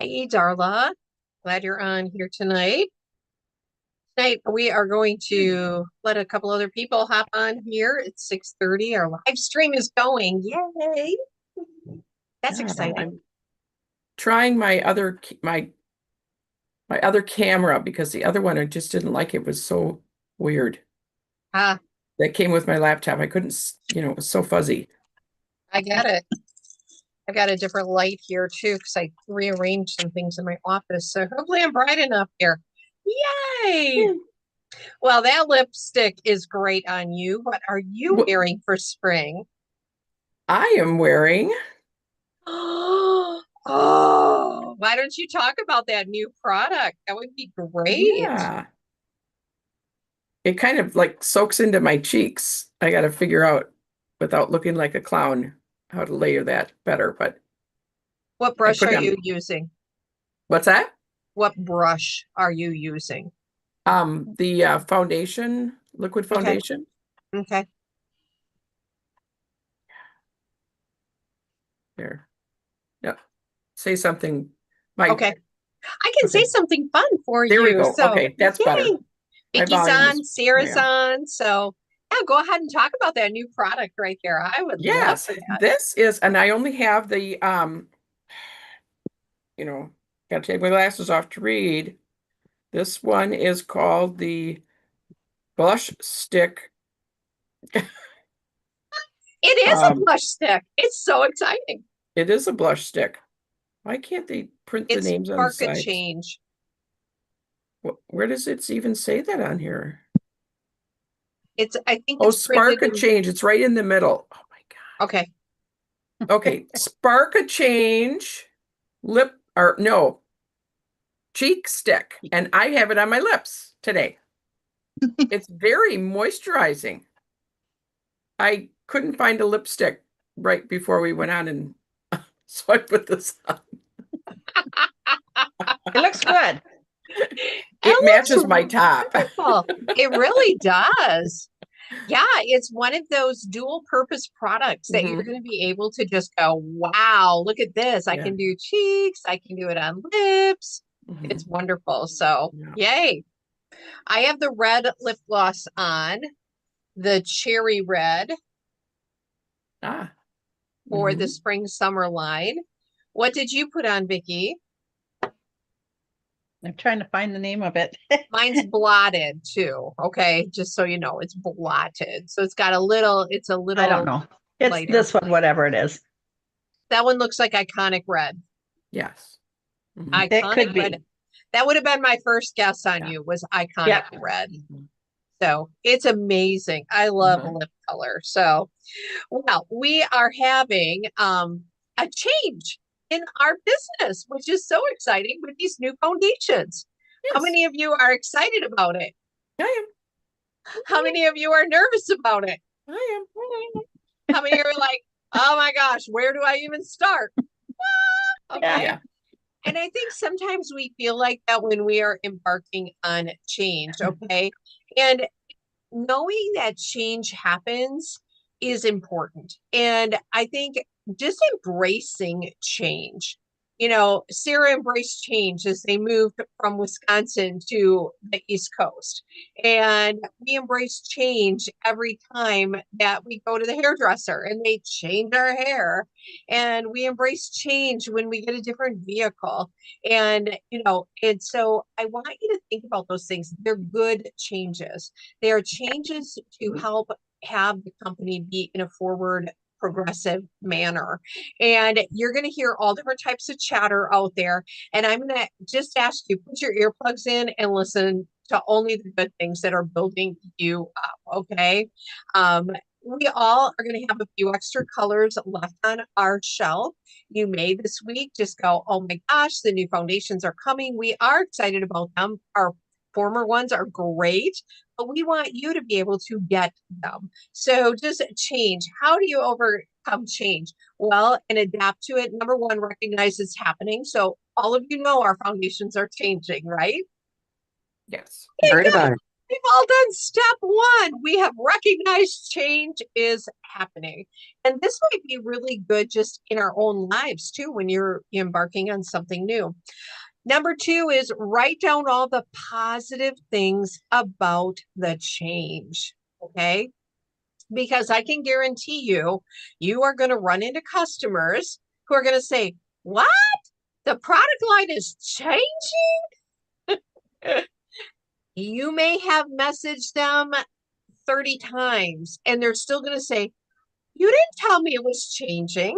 Hey, Darla. Glad you're on here tonight. Tonight, we are going to let a couple other people hop on here. It's 6:30. Our live stream is going. Yay! That's Yeah, exciting. I'm trying my other camera because the other one I just didn't like. It was so weird. Ah, That came with my laptop. I couldn't, it was so fuzzy. I get it. I've got a different light here too because I rearranged some things in my office. So hopefully I'm bright enough here. Yay! Hmm. Well, that lipstick is great on you. What are you Wh- wearing for spring? I am wearing, Oh, why don't you talk about that new product? That would be great. yeah, it kind of like soaks into my cheeks. I got to figure out without looking like a clown how to layer that better. But What I brush put are it you on, using? what's that? What brush are you using? The foundation, liquid Okay. foundation. Okay. There. No, say something. My, Okay. I can say okay. something fun for There we you. go. So, Okay, that's yay. better. My Vicky's volume on, was way Sarah's off. on. So, yeah, go ahead and talk about that new product right there. I would love Yes, that. this is, and I only have the you know, gotta take my glasses off to read. This one is called the blush stick. It is a Um, blush stick. It's so exciting. it is a blush stick. Why can't they print the It's names on the Spark a sides? Change. Where does it even say that on here? I think Oh, it's spark printed a in, change. It's right in the middle. Oh my okay. God. Okay, spark a change, lip or no, cheek stick. And I have it on my lips today. It's very moisturizing. I couldn't find a lipstick right before we went on, and so I put this on. It looks good. It It matches looks my top. wonderful. It really does. Yeah, it's one of those dual purpose products that you're Hmm. going to be able to just go, wow, look at this. I Yeah. can do cheeks, I can do it on lips. It's Hmm. wonderful. So, Yeah. yay. I have the red lip gloss on, the cherry red Ah. for the Hmm. spring summer line. What did you put on, Vicky? I'm trying to find the name of it. Mine's blotted too. Okay, just so you know, it's blotted. So it's a I don't little know. It's lighter. this one, whatever it is. That one looks like iconic red. Yes. Hmm. It Iconic could red. be. That would have been my first guess on Yeah. you was iconic Yeah. red. Hmm. So it's amazing. I love Uh-huh. lip color. So, well, we are having a change in our business, which is so exciting with these new foundations. How Yes, many of you are excited about it? I How many of you are nervous about it? am. I am. How many are like, oh my gosh, where do I even start? Yeah. Okay. Yeah. And I think sometimes we feel like that when we are embarking on change. Okay. And knowing that change happens is important. And I think just embracing change. Sarah embraced change as they moved from Wisconsin to the East Coast. And we embrace change every time that we go to the hairdresser and they change our hair. And we embrace change when we get a different vehicle. And so I want you to think about those things. They're good changes. They are changes to help have the company be in a forward progressive manner. And you're going to hear all different types of chatter out there. And I'm going to just ask you, put your earplugs in and listen to only the good things that are building you up. Okay. We all are going to have a few extra colors left on our shelf. You may this week just go, oh my gosh, the new foundations are coming. We are excited about them. Our former ones are great, but we want you to be able to get them. So just change. How do you overcome change? Well, and adapt to it. Number one, recognize it's happening. So all of you know our foundations are changing, right? Yes. Yeah, Heard good. about it. We've all done step one. We have recognized change is happening. And this might be really good just in our own lives too, when you're embarking on something new. Number two is write down all the positive things about the change. Okay. Because I can guarantee you, you are going to run into customers who are going to say, "What? The product line is changing?" You may have messaged them 30 times and they're still going to say, "You didn't tell me it was changing."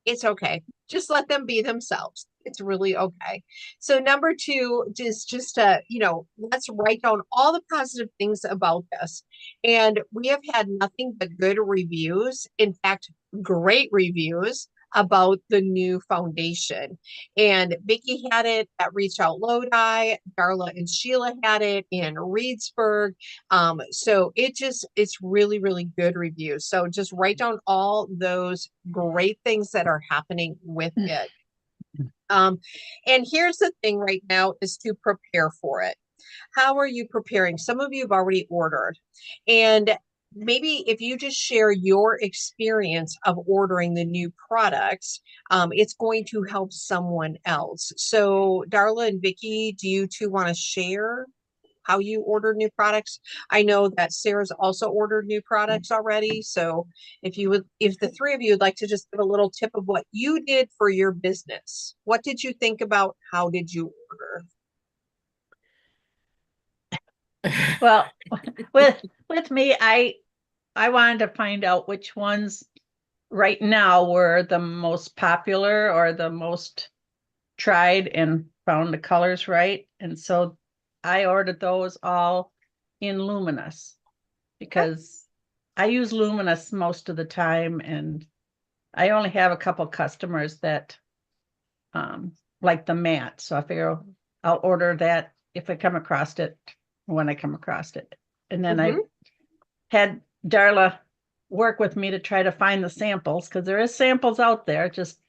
It's okay. Just let them be themselves. It's really okay. So number two is just let's write down all the positive things about this. And we have had nothing but good reviews. In fact, great reviews about the new foundation. And Vicky had it at Reach Out Lodi. Darla and Sheila had it in Reedsburg. So it's really, really good reviews. So just write down all those great things that are happening with it. And here's the thing right now is to prepare for it. How are you preparing? Some of you have already ordered. And maybe if you just share your experience of ordering the new products, it's going to help someone else. So Darla and Vicky, do you two want to share how you ordered new products? I know that Sarah's also ordered new products already. So if the three of you would like to just give a little tip of what you did for your business, what did you think about? How did you order? Well, with me, I wanted to find out which ones right now were the most popular or the most tried and found the colors right. And so I ordered those all in luminous because I use luminous most of the time, and I only have a couple customers that like the matte. So I figure I'll order that if I come across it, when I come across it. And then I had Darla work with me to try to find the samples, because there is samples out there. Just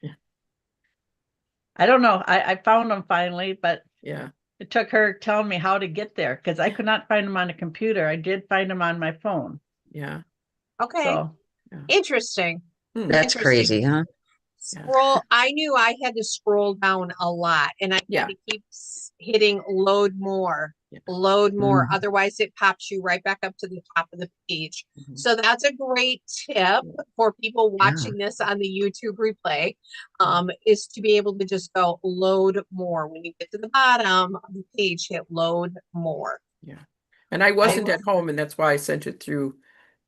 I don't know. I found them finally, but Yeah. it took her telling me how to get there because I could not find them on a computer. I did find them on my phone. Yeah. Okay. So Interesting. That's Interesting. crazy, huh? Scroll. I knew I had to scroll down a lot and I had to keep hitting load more, load more. Mhm. Otherwise it pops you right back up to the top of the page. So that's a great tip for people watching this on the YouTube replay, is to be able to just go load more. When you get to the bottom of the page, hit load more. Yeah. And I wasn't at home, and that's why I sent it through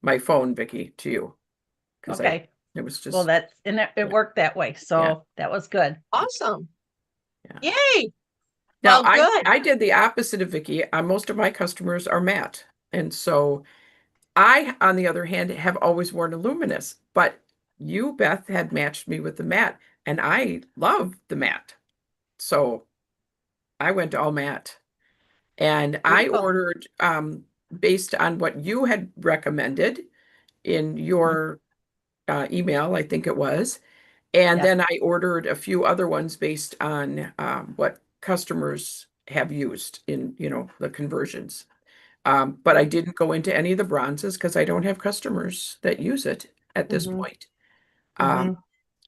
my phone, Vicky, to you. okay. It was just Well, it worked that way. So that was good. Awesome. Yeah. Yay. Now, Well, good. I did the opposite of Vicky. Most of my customers are matte. And so I, on the other hand, have always worn a luminous. But you, Beth, had matched me with the matte, and I love the matte. So I went all matte. And I Beautiful. ordered based on what you had recommended in your email, I think it was. And then I ordered a few other ones based on what customers have used in, the conversions. But I didn't go into any of the bronzes because I don't have customers that use it at this point. And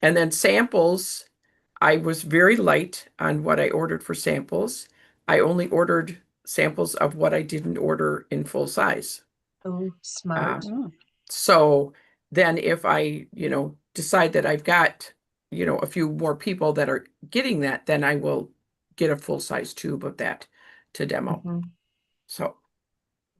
then samples, I was very light on what I ordered for samples. I only ordered samples of what I didn't order in full size. Oh, smart. So then if I, decide that I've got, a few more people that are getting that, then I will get a full size tube of that to demo. So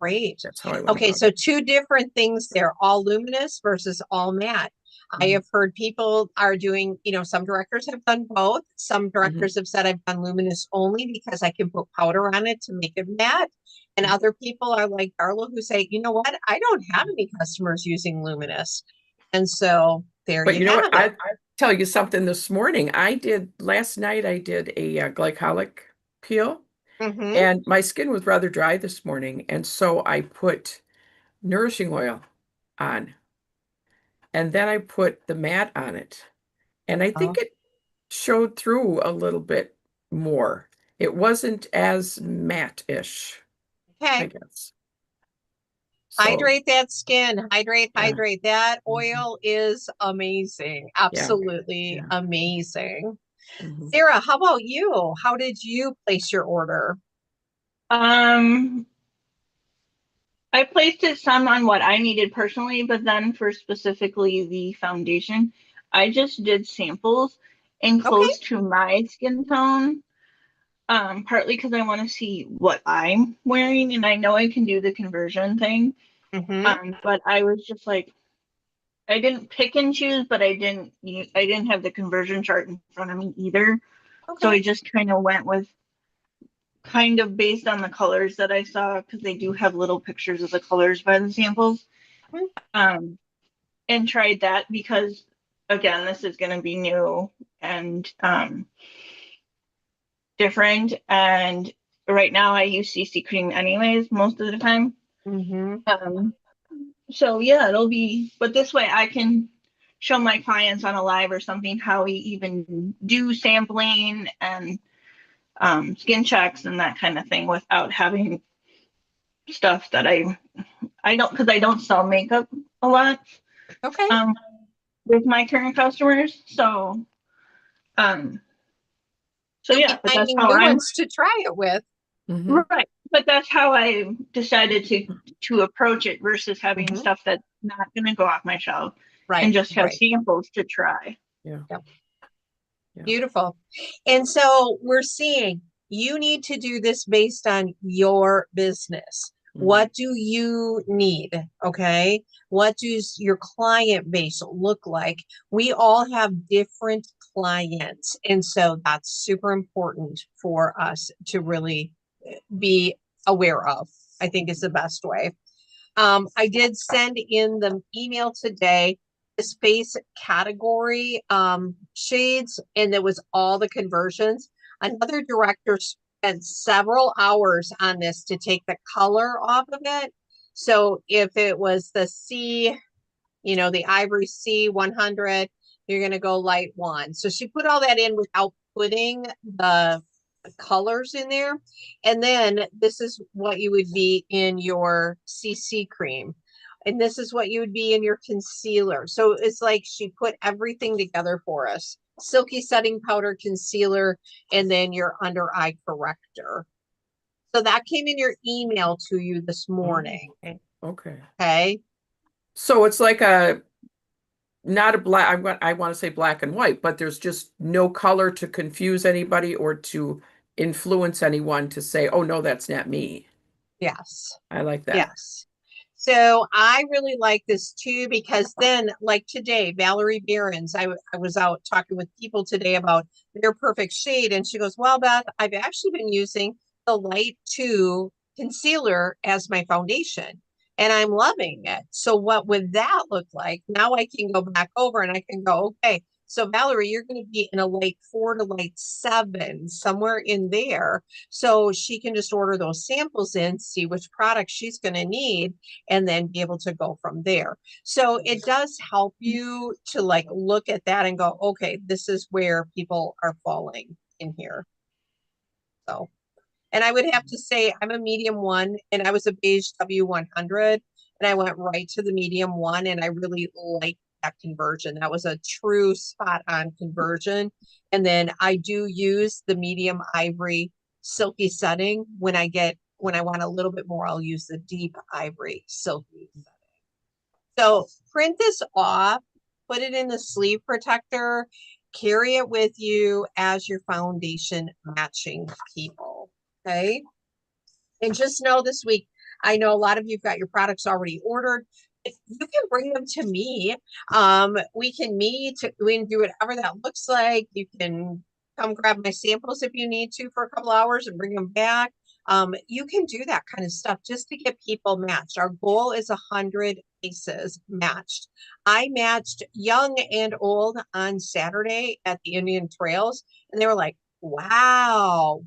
Great. that's how I went Okay, about so it. two different things there, all luminous versus all matte. I have heard people are doing, some directors have done both. Some directors have said I've done luminous only because I can put powder on it to make it matte. And other people are like Darla who say, you know what, I don't have any customers using luminous. And so there But you you know have what? it. I tell you something this morning. Last night I did a glycolic peel. And my skin was rather dry this morning. And so I put nourishing oil on. And then I put the matte on it. And I think it showed through a little bit more. It wasn't as matte-ish. I Okay. guess. So, Hydrate that skin. Hydrate, yeah. hydrate. That Mhm. oil is amazing. Yeah. Absolutely Yeah. amazing. Mhm. Sarah, how about you? How did you place your order? Um, I placed it some on what I needed personally, but then for specifically the foundation, I just did samples and Okay. close to my skin tone. Partly because I want to see what I'm wearing, and I know I can do the conversion thing. Mm-hmm. But I was just like, I didn't pick and choose, but I didn't have the conversion chart in front of me either. So Okay. I just kind of went with kind of based on the colors that I saw because they do have little pictures of the colors by the samples. Mhm. Um, and tried that because again, this is going to be new and different. And right now, I use CC cream anyways most of the time. Mm-hmm. Um, so yeah, it'll be, but this way I can show my clients on a live or something how we even do sampling and skin checks and that kind of thing without having stuff that I don't because I don't sell makeup a lot Okay. um with my current customers. Um so You'll yeah, be but that's finding how new I'm ones to try it with. Mhm. right. But that's how I decided to approach it versus having Mm-hmm. stuff that's not going to go off my shelf and Right. just have Right. samples to try. Yeah. Yep. Yeah. Beautiful. And so we're seeing you need to do this based on your business. Mhm. What do you need? Okay. What does your client base look like? We all have different clients. And so that's super important for us to really be aware of, I think is the best way. I did send in the email today, this face category shades, and it was all the conversions. Another director spent several hours on this to take the color off of it. So if it was the C, the Ivory C 100, you're going to go light one. So she put all that in without putting the colors in there. And then this is what you would be in your CC cream. And this is what you would be in your concealer. So it's like she put everything together for us. Silky setting powder, concealer, and then your under eye corrector. So that came in your email to you this morning. Oh, okay. Okay. So it's like not a black, I want to say black and white, but there's just no color to confuse anybody or to influence anyone to say, oh no, that's not me. Yes. I like that. Yes. So I really like this too, because then like today, Valerie Behrens, I was out talking with people today about their perfect shade. And she goes, well, Beth, I've actually been using the light 2 concealer as my foundation and I'm loving it. So what would that look like? Now I can go back over and I can go, okay, so Valerie, you're going to be in a light 4 to light 7, somewhere in there. So she can just order those samples in, see which product she's going to need, and then be able to go from there. So it does help you to like look at that and go, okay, this is where people are falling in here. So, and I would have to say I'm a medium 1 and I was a beige W100 and I went right to the medium 1 and I really liked that conversion. That was a true spot on conversion. And then I do use the medium ivory silky setting when I want a little bit more, I'll use the deep ivory silky setting. So print this off, put it in the sleeve protector, carry it with you as your foundation matching people. Okay. And just know this week, I know a lot of you've got your products already ordered. If you can bring them to me, we can meet, we can do whatever that looks like. You can come grab my samples if you need to for a couple hours and bring them back. You can do that kind of stuff just to get people matched. Our goal is 100 faces matched. I matched young and old on Saturday at the Indian Trails, and they were like, wow,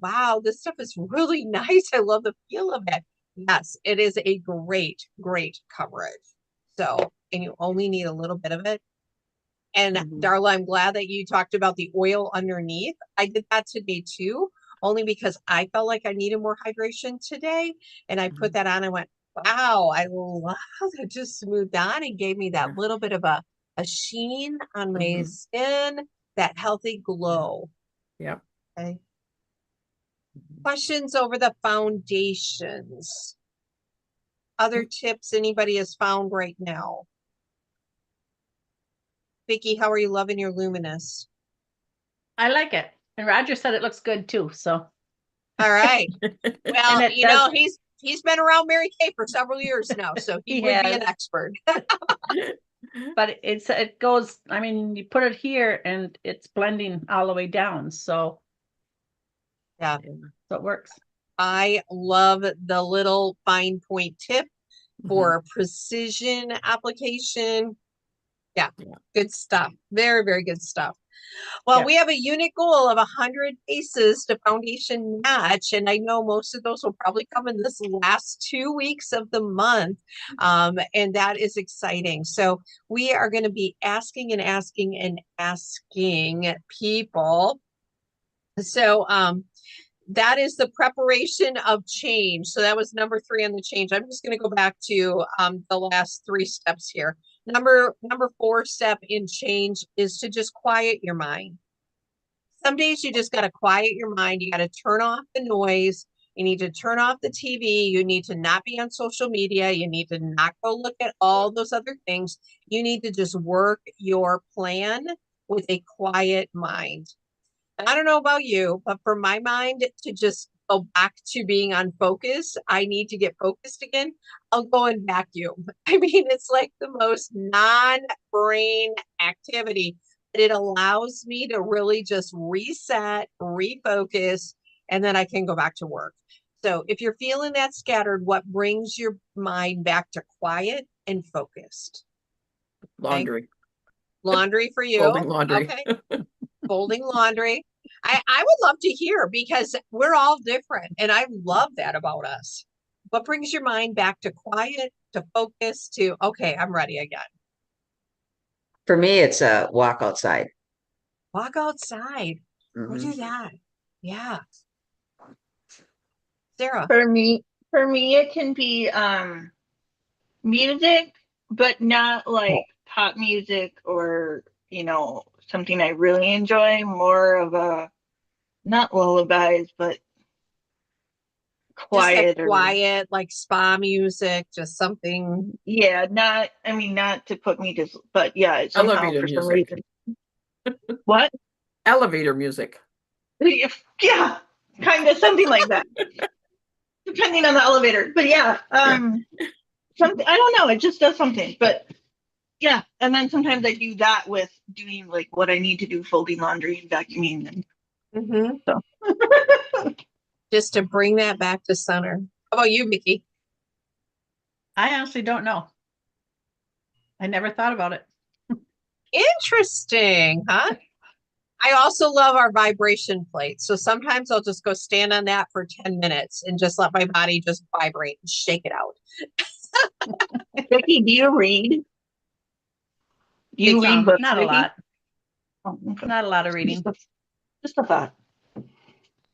this stuff is really nice. I love the feel of it. Yes, it is a great coverage. So, and you only need a little bit of it. And Mhm. Darla, I'm glad that you talked about the oil underneath. I did that today too. only because I felt like I needed more hydration today. And I put that on and went, wow, I love that. Just smoothed on and gave me that little bit of a sheen on my skin, that healthy glow. Yep. Okay. Questions over the foundations. Other tips anybody has found right now? Vicki, how are you loving your luminous? I like it. And Roger said it looks good too. So, All right. Well, and it does, he's been around Mary Kay for several years now, so he He would be an has. expert. but it goes, I mean, you put it here and it's blending all the way down. So, Yeah. so it works. I love the little fine point tip for precision application. Yeah, good stuff. Very, very good stuff. Well, we have a unit goal of 100 faces to foundation match, and I know most of those will probably come in this last 2 weeks of the month, and that is exciting. So we are going to be asking and asking and asking people. So that is the preparation of change. So that was number 3 on the change. I'm just going to go back to the last 3 steps here. Number 4 step in change is to just quiet your mind. Some days you just got to quiet your mind. You got to turn off the noise. You need to turn off the TV. You need to not be on social media. You need to not go look at all those other things. You need to just work your plan with a quiet mind. I don't know about you, but for my mind to just go back to being on focus, I need to get focused again. I'll go and vacuum. I mean, it's like the most non-brain activity. It allows me to really just reset, refocus, and then I can go back to work. So if you're feeling that scattered, what brings your mind back to quiet and focused? Laundry. Okay. Laundry for you. Folding laundry. Okay. Folding laundry. I would love to hear, because we're all different, and I love that about us. What brings your mind back to quiet, to focus, to, okay, I'm ready again? For me, it's a walk outside. Walk outside. Go do Mhm. that. Yeah. Sarah. For me, it can be music, but not like pop music or, something I really enjoy. More of a, not lullabies, but Just that quiet or, quiet, like spa music, just something. yeah, not to put me to, but yeah, somehow Elevator for some music. reason. What? Elevator music. Yeah, kind of something like that. Depending on the elevator. But yeah, something, I don't know, it just does something. But yeah, and then sometimes I do that with doing like what I need to do, folding laundry and vacuuming, and so Just to bring that back to center. How about you, Mickey? I honestly don't know. I never thought about it. Interesting, huh? I also love our vibration plate. So sometimes I'll just go stand on that for 10 minutes and just let my body just vibrate and shake it out. Vicky, do you read? Do you read books? Not a Vicky? lot. Oh, okay. Not a lot of reading. Just a thought.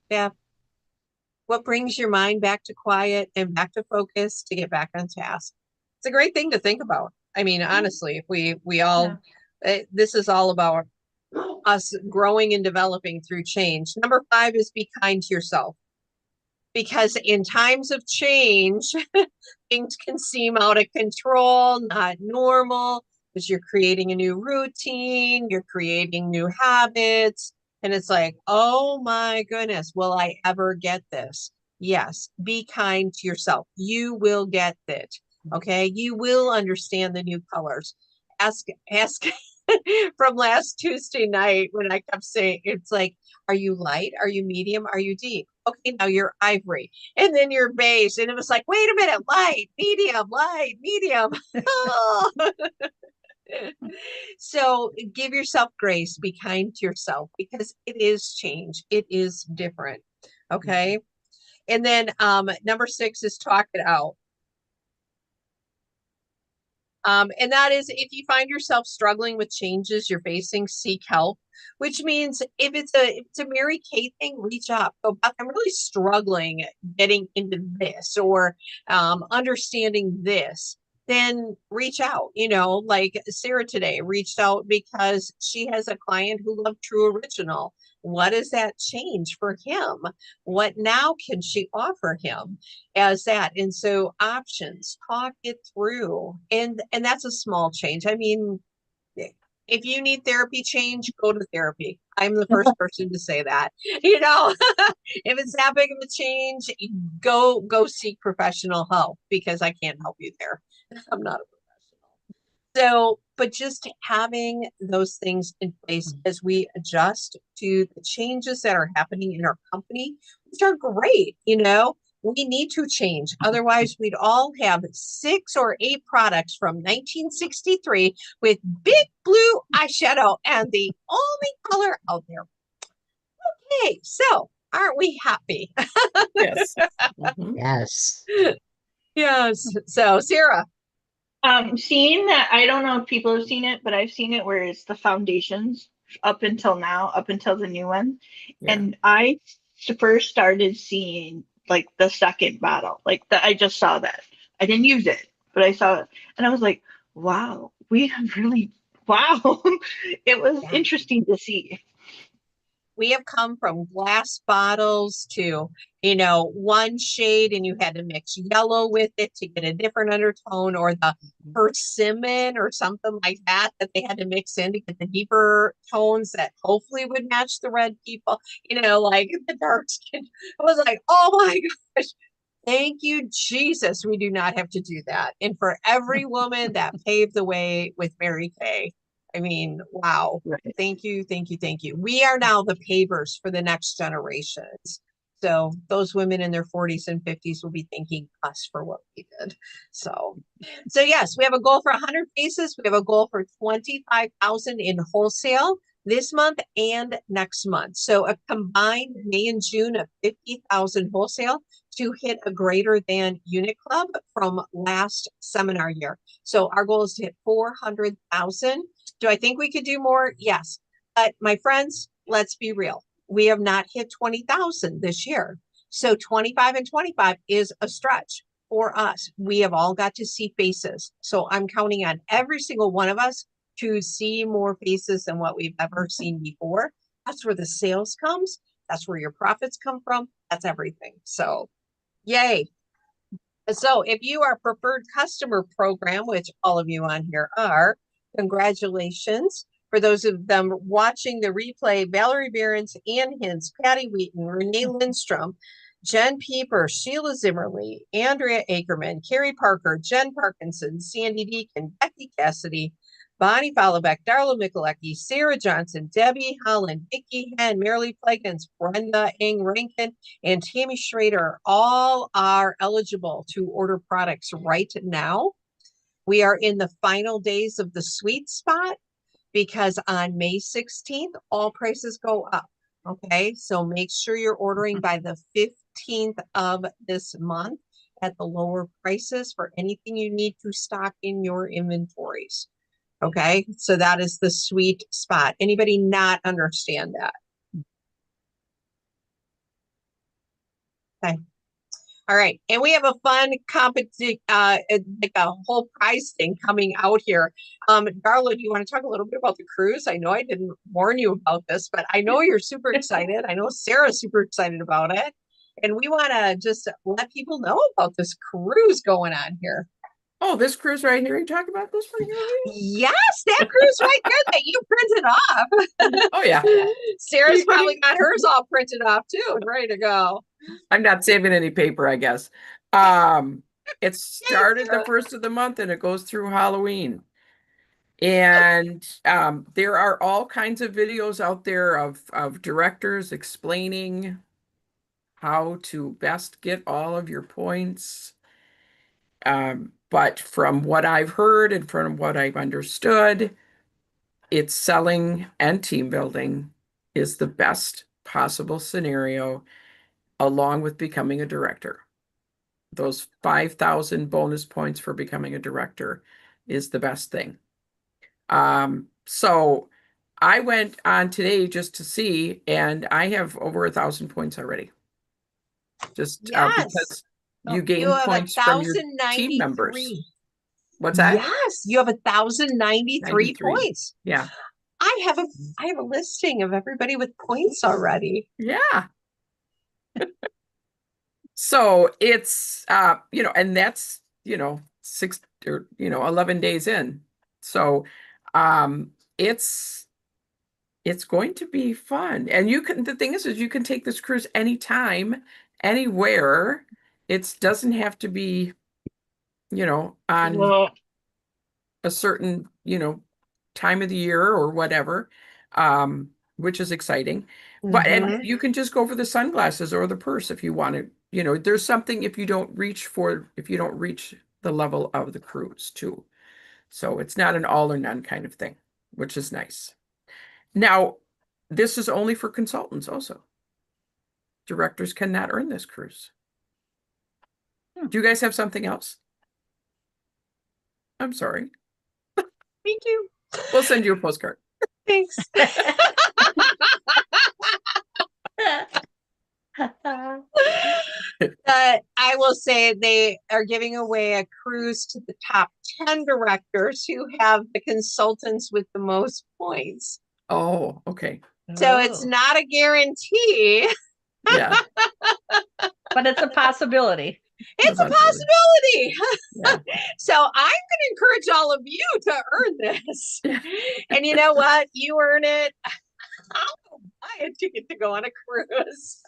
Yeah. What brings your mind back to quiet and back to focus to get back on task? It's a great thing to think about. I mean, honestly, if we all, this is all about us growing and developing through change. Number 5 is be kind to yourself. Because in times of change, things can seem out of control, not normal, because you're creating a new routine, you're creating new habits. And it's like, oh my goodness, will I ever get this? Yes, be kind to yourself. You will get it. Okay. You will understand the new colors. Ask from last Tuesday night when I kept saying, it's like, are you light? Are you medium? Are you deep? Okay, now you're ivory. And then you're beige. And it was like, wait a minute, light, medium. Oh. So give yourself grace, be kind to yourself, because it is change. It is different. Okay. And then number 6 is talk it out. And that is if you find yourself struggling with changes you're facing, seek help. Which means if it's a Mary Kay thing, reach up. Go, Beth, I'm really struggling getting into this or understanding this. Then reach out. Like Sarah today reached out because she has a client who loved True Original. What does that change for him? What now can she offer him as that? And so options, talk it through. And that's a small change. I mean, if you need therapy change, go to therapy. I'm the first person to say that. If it's that big of a change, go seek professional help because I can't help you there. I'm not a professional. So, but just having those things in place as we adjust to the changes that are happening in our company, which are great, we need to change. Otherwise, we'd all have 6 or 8 products from 1963 with big blue eyeshadow and the only color out there. Okay, so aren't we happy? Yes. Mhm. Yes. Yes. So, Sarah. Seeing that, I don't know if people have seen it, but I've seen it where it's the foundations up until now, up until the new one. Yeah. And I first started seeing like the second bottle, I just saw that. I didn't use it, but I saw it and I was like, wow, we have really, wow. It was Yeah. interesting to see. We have come from glass bottles to, one shade and you had to mix yellow with it to get a different undertone, or the persimmon or something like that they had to mix in to get the deeper tones that hopefully would match the red people, like the dark skin. I was like, oh my gosh. Thank you, Jesus. We do not have to do that. And for every woman that paved the way with Mary Kay, I mean, wow. Right. Thank you, thank you, thank you. We are now the pavers for the next generations. So those women in their 40s and 50s will be thanking us for what we did. So yes, we have a goal for 100 pieces. We have a goal for 25,000 in wholesale this month and next month. So a combined May and June of 50,000 wholesale to hit a greater than unit club from last seminar year. So our goal is to hit 400,000. Do I think we could do more? Yes. But my friends, let's be real. We have not hit 20,000 this year. So 25 and 25 is a stretch for us. We have all got to see faces. So I'm counting on every single one of us to see more faces than what we've ever seen before. That's where the sales comes. That's where your profits come from. That's everything. So yay. So if you are preferred customer program, which all of you on here are, congratulations. For those of them watching the replay, Valerie Behrens, Ann Hintz, Patty Wheaton, Renee Lindstrom, Jen Pieper, Sheila Zimmerly, Andrea Ackerman, Carrie Parker, Jen Parkinson, Sandy Deacon, Becky Cassidy, Bonnie Followbeck, Darla Mikulecki, Sarah Johnson, Debbie Holland, Vicki Henn, Marilee Pleggins, Brenda Ing Rankin, and Tammy Schrader all are eligible to order products right now. We are in the final days of the sweet spot because on May 16th, all prices go up. Okay, so make sure you're ordering by the 15th of this month at the lower prices for anything you need to stock in your inventories. Okay, so that is the sweet spot. Anybody not understand that? Okay. All right, and we have a fun competition, like a whole prize thing coming out here. Darla, do you want to talk a little bit about the cruise? I know I didn't warn you about this, but I know you're super excited. I know Sarah's super excited about it, and we want to just let people know about this cruise going on here. Oh, this cruise right here. You talk about this right here? Yes, that cruise right there that you printed off. Oh, yeah. Sarah's probably got hers all printed off too and ready to go. I'm not saving any paper, I guess. It started the first of the month and it goes through Halloween. And there are all kinds of videos out there of directors explaining how to best get all of your points. But from what I've heard and from what I've understood, it's selling and team building is the best possible scenario, along with becoming a director. Those 5,000 bonus points for becoming a director. is the best thing. So I went on today just to see, and I have over 1,000 points already. Just Yes. because you You gain have points from your team 1,093. members. What's that? Yes, you have 1,093 93. points. Yeah. I have a listing of everybody with points already. Yeah. So it's and that's 6 or 11 days in. So um it's going to be fun. And the thing is you can take this cruise anytime, anywhere. It doesn't have to be, on Well, a certain, time of the year or whatever, which is exciting. But and Mhm. you can just go for the sunglasses or the purse if you want to. There's something if you don't reach the level of the cruise too. So it's not an all or none kind of thing, which is nice. Now, this is only for consultants also. Directors cannot earn this cruise. Do you guys have something else? I'm sorry. Thank you. We'll send you a postcard. Thanks. I will say they are giving away a cruise to the top 10 directors who have the consultants with the most points. Oh, okay. So it's Oh. not a guarantee. Yeah. But it's a possibility. It's a Possibility. possibility. Yeah. So I'm going to encourage all of you to earn this. And you know what? You earn it. I'll buy a ticket to go on a cruise.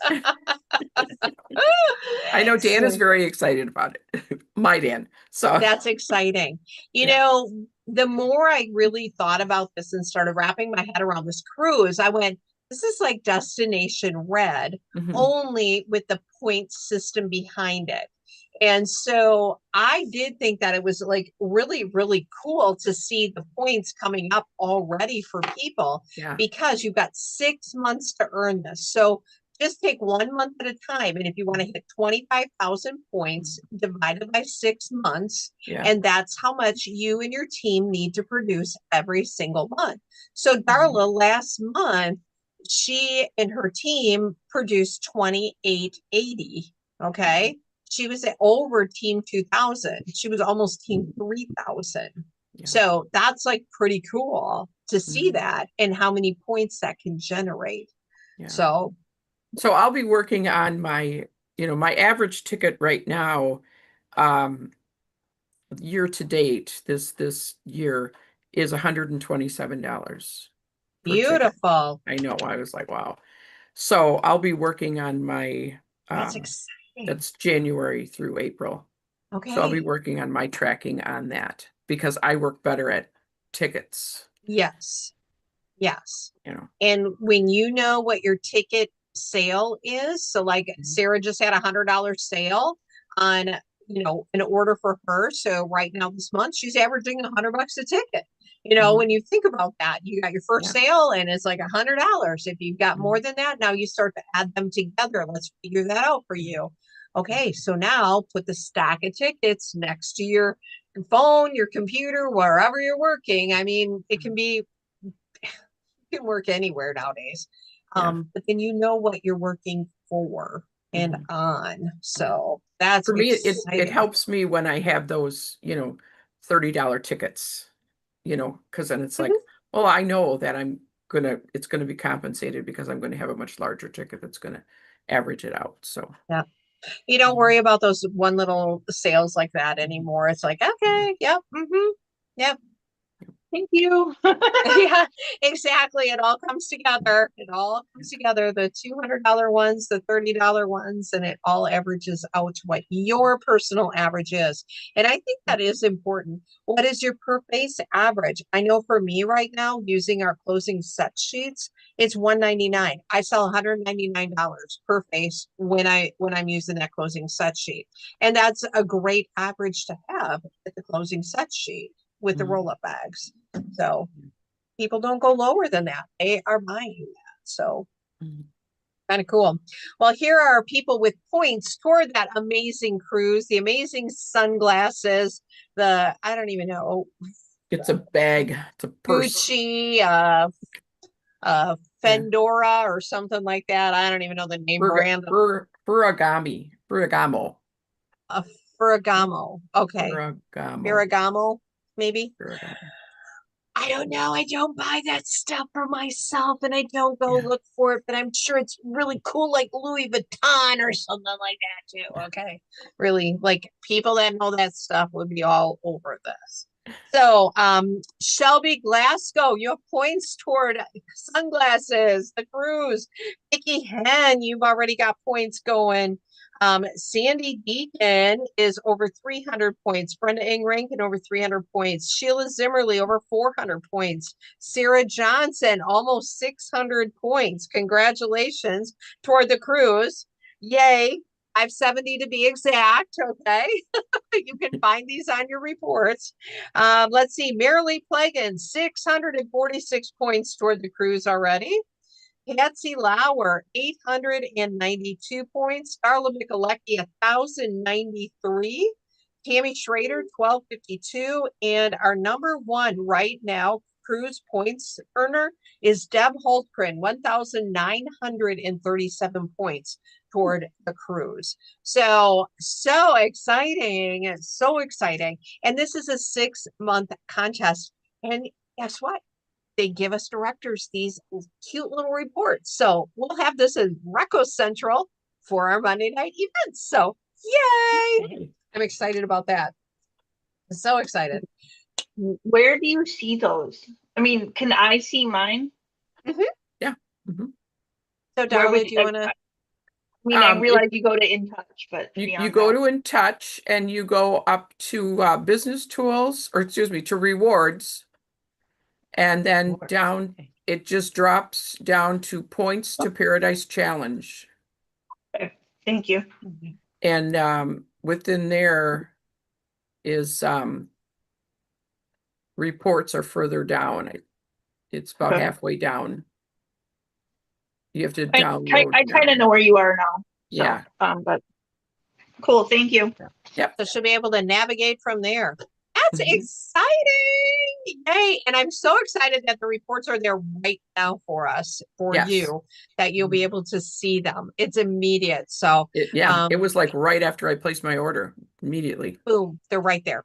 I know Dan is So very excited about it. My Dan. So that's exciting. You Yeah. know, the more I really thought about this and started wrapping my head around this cruise, I went, this is like Destination Red, Mhm. only with the point system behind it. And so I did think that it was like really, really cool to see the points coming up already for people Yeah. because you've got 6 months to earn this. So just take 1 month at a time. And if you want to hit 25,000 points divided by 6 months, Yeah. and that's how much you and your team need to produce every single month. So Darla last month, she and her team produced 2880. Okay. She was over team 2000. She was almost team 3000. Yeah. So that's like pretty cool to see Mhm. that and how many points that can generate. Yeah. So I'll be working on my average ticket right now, year to date, this year is $127 per ticket. beautiful. I know. I was like, wow. So I'll be working on my That's exciting. that's January through April. Okay. So I'll be working on my tracking on that because I work better at tickets, Yes. Yes. you know. And when you know what your ticket sale is, so like Mhm. Sarah just had $100 sale on, an order for her. So right now this month, she's averaging $100 a ticket. Mhm. When you think about that, you got your first Yeah. sale and it's like $100. If you've got more Mhm. than that, now you start to add them together. Let's figure that out for you. Okay, so now put the stack of tickets next to your phone, your computer, wherever you're working. I mean, it can be can work anywhere nowadays. Yeah. But then you know what you're working for and Mhm. on. So that's For me, it exciting. helps me when I have those, $30 tickets, because then it's like, Mhm. well, I know that it's gonna be compensated because I'm gonna have a much larger ticket that's gonna average it out. So Yeah. You don't worry about those one little sales like that anymore. It's like, yeah. okay, yep, yep. thank you. Yeah, exactly. It all comes together. It all comes together. The $200 ones, the $30 ones, and it all averages out to what your personal average is. And I think that is important. What is your per face average? I know for me right now, using our closing set sheets, it's $199. I sell $199 per face when I'm using that closing set sheet. And that's a great average to have at the closing set sheet with the Mhm. roll-up bags. So people don't go lower than that. They are buying that. So Mhm. Kind of cool. Well, here are people with points toward that amazing cruise, the amazing sunglasses, I don't even know, It's a bag. It's a purse. Gucci, Fendora or something like that. I don't even know the name brand of Ferragamo. a Ferragamo. Okay. Ferragamo. Ferragamo, maybe. Ferragamo. I don't know. I don't buy that stuff for myself and I don't go look for it, but I'm sure it's really cool, like Louis Vuitton or something like that too. Okay. Really, like people that know that stuff would be all over this. So, Shelby Glasgow, you have points toward sunglasses, the cruise. Vicky Hen, you've already got points going. Sandy Deacon is over 300 points. Brenda Ing Rankin over 300 points. Sheila Zimmerly over 400 points. Sarah Johnson almost 600 points. Congratulations toward the cruise. Yay. I have 70 to be exact. Okay. You can find these on your reports. Let's see. Marilee Plagan, 646 points toward the cruise already. Patsy Lauer, 892 points. Darla Michalecki, 1,093. Tammy Schrader, 1,252. And our number one right now, cruise points earner, is Deb Holtgren, 1,937 points toward the cruise. So exciting. So exciting. And this is a 6-month contest. And guess what? They give us directors these cute little reports. So we'll have this in Reco Central for our Monday night events. So yay! I'm excited about that. I'm so excited. Where do you see those? I mean, can I see mine? Yeah. Mhm. So Darla, do you want to? I mean, I realize you go to In Touch, but you go to In Touch and you go up to business tools, or excuse me, to rewards. And then down, it just drops down to points to Paradise Challenge. Okay. Thank you. And within there is reports are further down. It's about halfway down. You have to download. I kind of know where you are now. So, Yeah. But cool. Thank you. Yep. So she'll be able to navigate from there. That's Mhm. exciting. Yay. And I'm so excited that the reports are there right now for us, for Yes. you, that you'll be able to see them. It's immediate. So it was like right after I placed my order, immediately. boom, they're right there.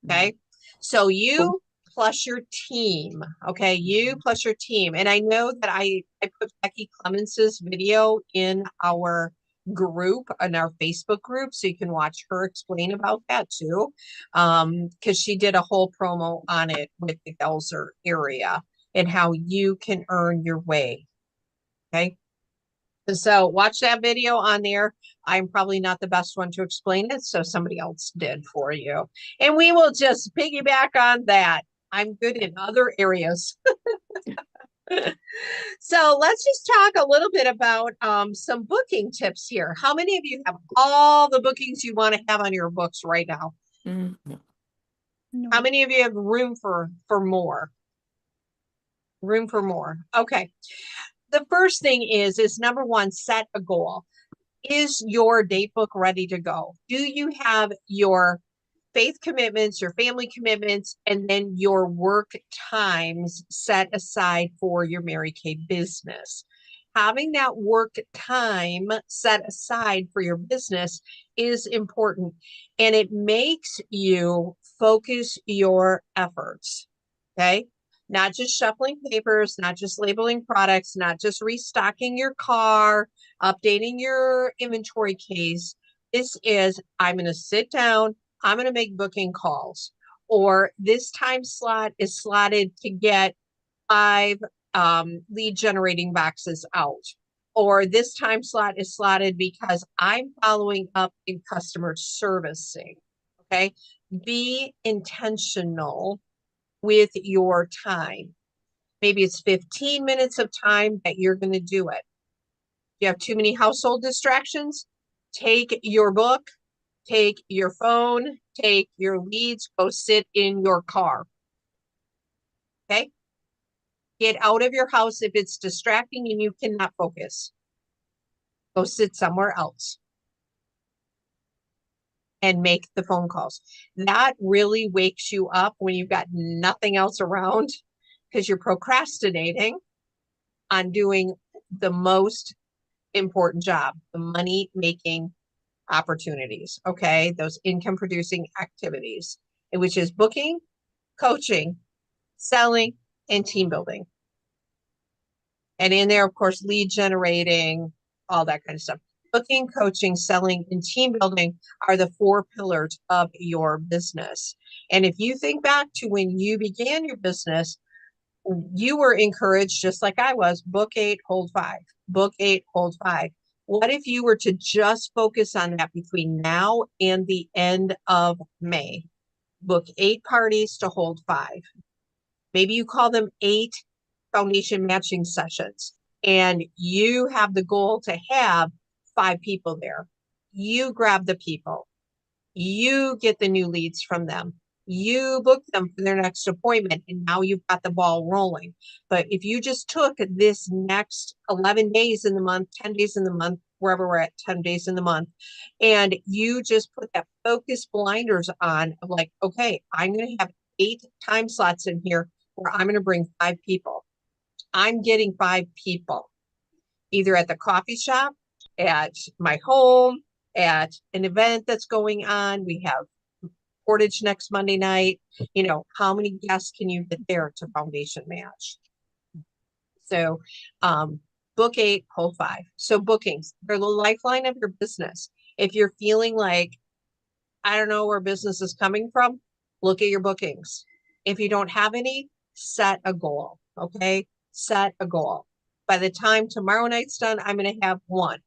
Okay. So you plus your team. Okay. You plus your team. And I know that I put Becky Clemens's video in our group, in our Facebook group, so you can watch her explain about that too. Because she did a whole promo on it with the Gelser area and how you can earn your way. Okay. So watch that video on there. I'm probably not the best one to explain it, so somebody else did for you. And we will just piggyback on that. I'm good in other areas. So let's just talk a little bit about some booking tips here. How many of you have all the bookings you want to have on your books right now? Mhm. How many of you have room for more? Room for more. Okay. The first thing is number one, set a goal. Is your date book ready to go? Do you have your faith commitments, your family commitments, and then your work times set aside for your Mary Kay business? Having that work time set aside for your business is important, and it makes you focus your efforts. Okay. Not just shuffling papers, not just labeling products, not just restocking your car, updating your inventory case. This is, I'm going to sit down, I'm going to make booking calls, or this time slot is slotted to get 5 lead generating boxes out, or this time slot is slotted because I'm following up in customer servicing. Okay. Be intentional with your time. Maybe it's 15 minutes of time that you're going to do it. You have too many household distractions, take your book, take your phone, take your leads, go sit in your car. Okay? Get out of your house if it's distracting and you cannot focus. Go sit somewhere else and make the phone calls. That really wakes you up when you've got nothing else around because you're procrastinating on doing the most important job, the money making opportunities. Okay. Those income producing activities, which is booking, coaching, selling, and team building. And in there, of course, lead generating, all that kind of stuff. Booking, coaching, selling, and team building are the 4 pillars of your business. And if you think back to when you began your business, you were encouraged, just like I was, book 8, hold 5, book 8, hold 5. What if you were to just focus on that between now and the end of May? Book 8 parties to hold 5. Maybe you call them 8 foundation matching sessions, and you have the goal to have 5 people there. You grab the people, you get the new leads from them, you book them for their next appointment, and now you've got the ball rolling. But if you just took this next 11 days in the month, 10 days in the month, wherever we're at, 10 days in the month, and you just put that focus blinders on of like, okay, I'm going to have 8 time slots in here where I'm going to bring 5 people. I'm getting 5 people, either at the coffee shop, at my home, at an event that's going on. We have Portage next Monday night. You know, how many guests can you get there to foundation match? So book 8, hold 5. So bookings, they're the lifeline of your business. If you're feeling like, I don't know where business is coming from, look at your bookings. If you don't have any, set a goal, okay? Set a goal. By the time tomorrow night's done, I'm going to have 1.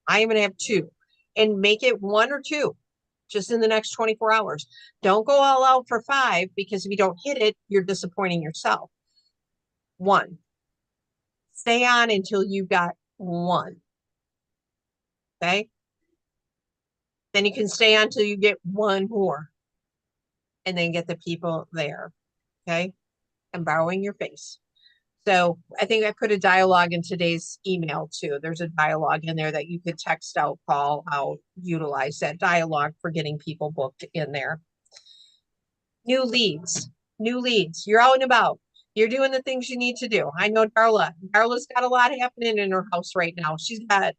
I am going to have 2, and make it 1 or 2 just in the next 24 hours. Don't go all out for 5, because if you don't hit it, you're disappointing yourself. 1. Stay on until you got 1. Okay. Then you can stay on till you get 1 more, and then get the people there. Okay. And borrowing your face. So I think I put a dialogue in today's email too. There's a dialogue in there that you could text out, call out, utilize that dialogue for getting people booked in there. New leads, You're out and about. You're doing the things you need to do. I know Darla's got a lot happening in her house right now. She's got,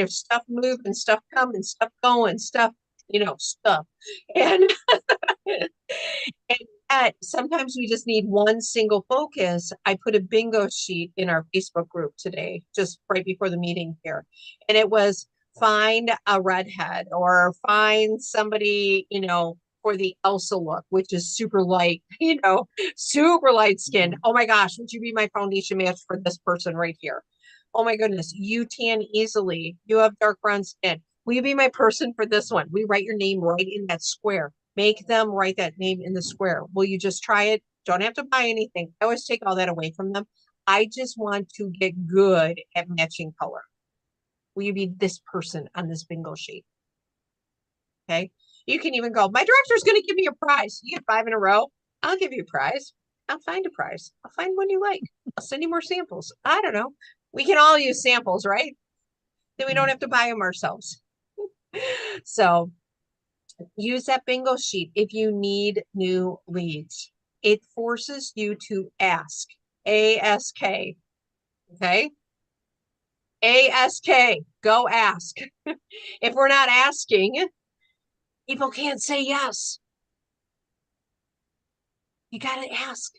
stuff moving, stuff coming, stuff going, stuff. And and yet, sometimes we just need one single focus. I put a bingo sheet in our Facebook group today, just right before the meeting here. And it was find a redhead or find somebody, for the Elsa look, which is super light, super light skin. Oh my gosh, would you be my foundation match for this person right here? Oh my goodness, you tan easily. You have dark brown skin. Will you be my person for this one? We write your name right in that square. Make them write that name in the square. Will you just try it? Don't have to buy anything. I always take all that away from them. I just want to get good at matching color. Will you be this person on this bingo sheet? Okay. You can even go, my director's going to give me a prize. You get 5 in a row. I'll give you a prize. I'll find a prize. I'll find one you like. I'll send you more samples. I don't know. We can all use samples, right? Then we don't have to buy them ourselves. So use that bingo sheet if you need new leads. It forces you to ask. A-S-K. Okay? A-S-K. Go ask. If we're not asking, people can't say yes. You got to ask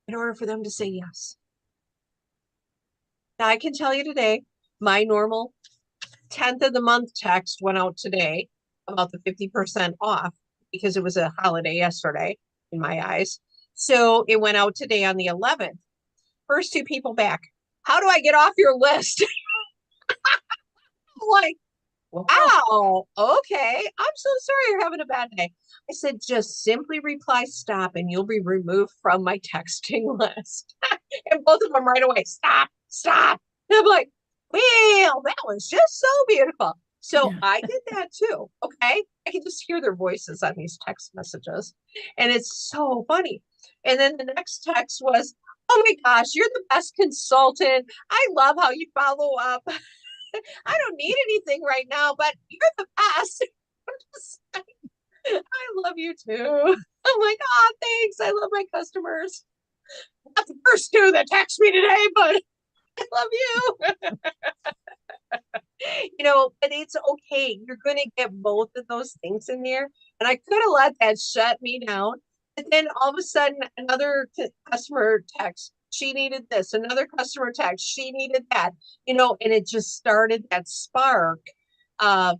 in order for them to say yes. Now, I can tell you today, my normal 10th of the month text went out today about the 50% off because it was a holiday yesterday in my eyes. So it went out today on the 11th. First 2 people back. How do I get off your list? I'm like, wow, okay. I'm so sorry you're having a bad day. I said, just simply reply stop and you'll be removed from my texting list. And both of them right away, stop. And I'm like, well, that was just so beautiful. So yeah. I did that too. Okay. I can just hear their voices on these text messages. And it's so funny. And then the next text was, oh my gosh, you're the best consultant. I love how you follow up. I don't need anything right now, but you're the best. I'm just saying, I love you too. I'm like, oh, thanks. I love my customers. Not the first two that text me today, but I love you. But it's okay. You're going to get both of those things in there. And I could have let that shut me down. But then all of a sudden, another customer text, she needed this. Another customer text, she needed that. And it just started that spark of,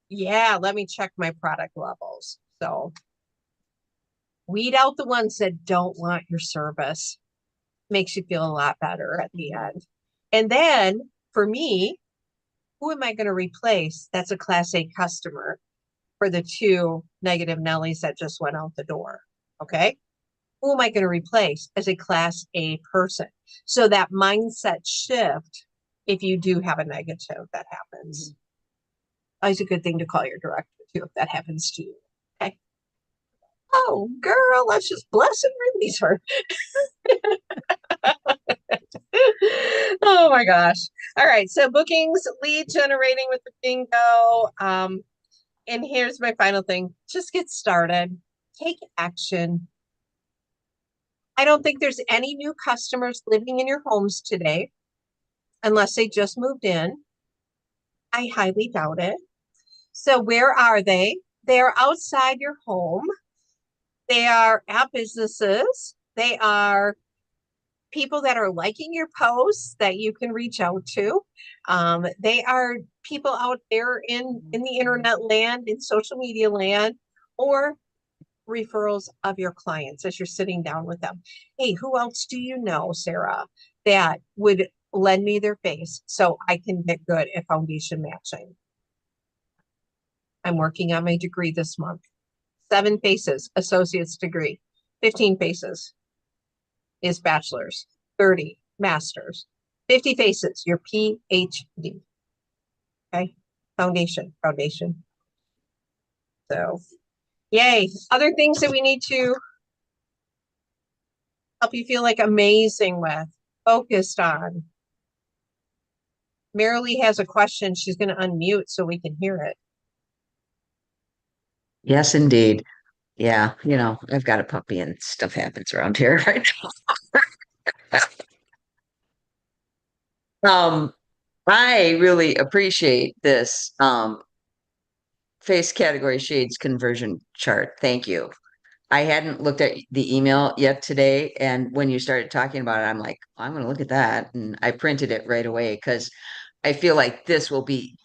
yeah, let me check my product levels. So weed out the ones that don't want your service. Makes you feel a lot better at the end. And then for me, who am I going to replace? That's a Class A customer for the two negative Nellies that just went out the door. Okay. Who am I going to replace as a Class A person? So that mindset shift, if you do have a negative that happens, always a good thing to call your director too if that happens to you. Okay. Oh, girl, let's just bless and release her. Oh my gosh. All right. So bookings, lead generating with the bingo. And here's my final thing. Just get started. Take action. I don't think there's any new customers living in your homes today, unless they just moved in. I highly doubt it. So where are they? They are outside your home. They are at businesses. They are people that are liking your posts that you can reach out to. They are people out there in the internet land, in social media land, or referrals of your clients as you're sitting down with them. Hey, who else do you know, Sarah, that would lend me their face so I can get good at foundation matching? I'm working on my degree this month. 7 faces, associate's degree. 15 faces is bachelor's. 30 masters. 50 faces, your PhD. Okay. Foundation. So yay. Other things that we need to help you feel like amazing with, focused on. Marilee has a question. She's going to unmute so we can hear it. Yes, indeed. Yeah, I've got a puppy and stuff happens around here right now. I really appreciate this face category shades conversion chart. Thank you. I hadn't looked at the email yet today, and when you started talking about it, I'm like, I'm going to look at that, and I printed it right away because I feel like this will be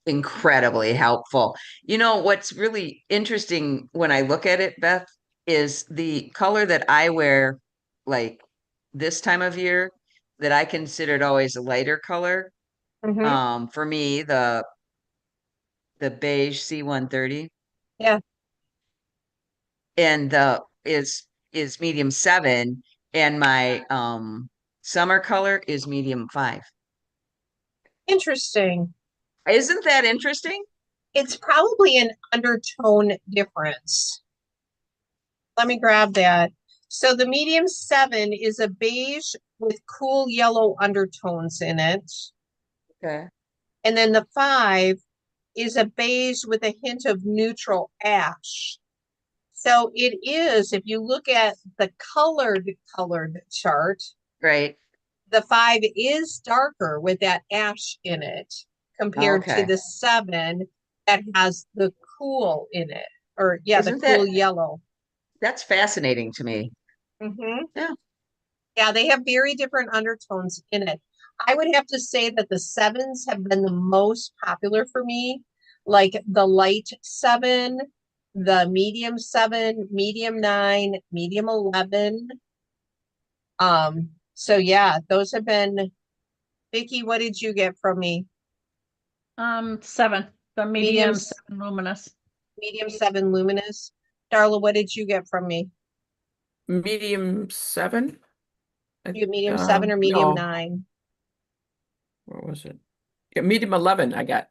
incredibly helpful. What's really interesting when I look at it, Beth, is the color that I wear, like this time of year, that I considered always a lighter color. Mm-hmm. For me, the beige C130 Yeah. and the is medium 7, and my summer color is medium 5. Interesting. Isn't that interesting? It's probably an undertone difference. Let me grab that. So the medium 7 is a beige with cool yellow undertones in it. Okay. And then the 5 is a beige with a hint of neutral ash. So it is, if you look at the colored chart, Right. the 5 is darker with that ash in it compared to Okay. the 7 that has the cool in it. Or yeah, the Isn't cool that yellow. that's fascinating to me. Mm-hmm. Yeah. Yeah, they have very different undertones in it. I would have to say that the 7s have been the most popular for me, like the light 7, the medium 7, medium 9, medium 11. So yeah, those have been. Vicky, what did you get from me? 7, the medium Medium, 7 luminous. medium 7 luminous. Darla, what did you get from me? Medium 7. You medium 7 or medium No, 9? what was it? Yeah, medium 11 I got.